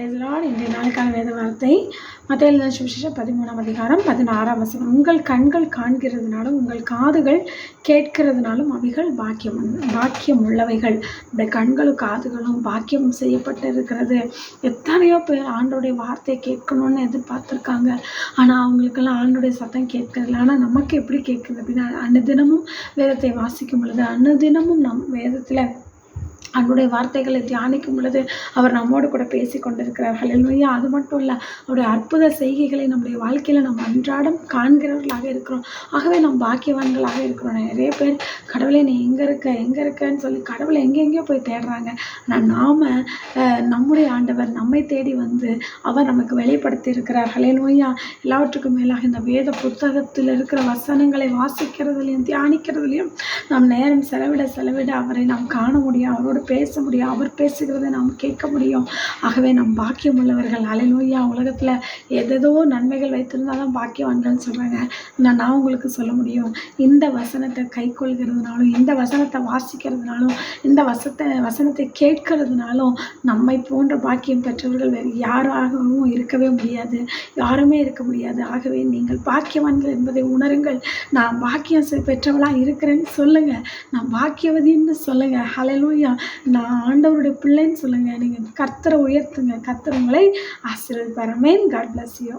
இன்றைய நாளுக்கான வேத வார்த்தை மத்தேயு எழுதின சுவிசேஷம் 13ஆம் அதிகாரம் 16ஆம் வசனம். உங்கள் கண்கள் காண்கிறதுனாலும் உங்கள் காதுகள் கேட்கிறதுனாலும் அவைகள் பாக்கியம் உள்ளவைகள். இந்த கண்களும் காதுகளும் பாக்கியம் செய்யப்பட்டிருக்கிறது. எத்தனையோ பேர் ஆண்டோடைய வார்த்தையை கேட்கணும்னு எதிர்பார்த்துருக்காங்க. ஆனால் அவங்களுக்கெல்லாம் ஆண்டோடைய சத்தம் கேட்கறதில்ல. ஆனால் நமக்கு எப்படி கேட்குது அப்படின்னா, அன்னதினமும் வேதத்தை வாசிக்கும் பொழுது, அன்னதினமும் நம் வேதத்தில் அவருடைய வார்த்தைகளை தியானிக்கும் பொழுது அவர் நம்மோடு கூட பேசி கொண்டிருக்கிறார். ஹல்லேலூயா. அது மட்டும் இல்லை, அவருடைய அற்புத செய்கைகளை நம்முடைய வாழ்க்கையில் நம்ம அன்றாடம் காண்கிறவர்களாக இருக்கிறோம். ஆகவே நம் பாக்கியவான்களாக இருக்கிறோம். நிறைய பேர் கடவுளை நீ எங்கே இருக்கன்னு சொல்லி கடவுளை எங்கெங்கேயோ போய் தேடுறாங்க. ஆனால் நாம் நம்முடைய ஆண்டவர் நம்மை தேடி வந்து அவர் நமக்கு வெளிப்படுத்தி இருக்கிறார். ஹல்லேலூயா. எல்லாவற்றுக்கும் மேலாக இந்த வேத புத்தகத்தில் இருக்கிற வசனங்களை வாசிக்கிறதுலையும் தியானிக்கிறதுலையும் நாம் நேரம் செலவிட அவரை நாம் காண முடியும், அவரோடு பேச முடியும், அவர் பேசுகிறத நாம் கேட்க முடியும். ஆகவே நம் பாக்கியம் உள்ளவர்கள். ஹல்லேலூயா. உலகத்தில் ஏதேதோ நன்மைகள் வைத்திருந்தாலும் பாக்கியவான்கள்னு சொல்கிறாங்க. நான் உங்களுக்கு சொல்ல முடியும், இந்த வசனத்தை கை கொள்கிறதுனாலும், இந்த வசனத்தை வாசிக்கிறதுனாலும், இந்த வசனத்தை கேட்கறதுனாலும் நம்மை போன்ற பாக்கியம் பெற்றவர்கள் வேறு யாராகவும் இருக்கவே முடியாது, யாருமே இருக்க முடியாது. ஆகவே நீங்கள் பாக்கியவான்கள் என்பதை உணருங்கள். நான் பாக்கியம் பெற்றவளாக இருக்கிறேன்னு சொல்லுங்கள், நான் பாக்கியவதின்னு சொல்லுங்கள். ஹல்லேலூயா. நான் ஆண்டவருடைய பிள்ளைன்னு சொல்லுங்கள். நீங்கள் கர்த்தரை உயர்த்துங்க, கர்த்தர் உங்களை ஆசீர்வதிப்பார். ஆமென். God bless you.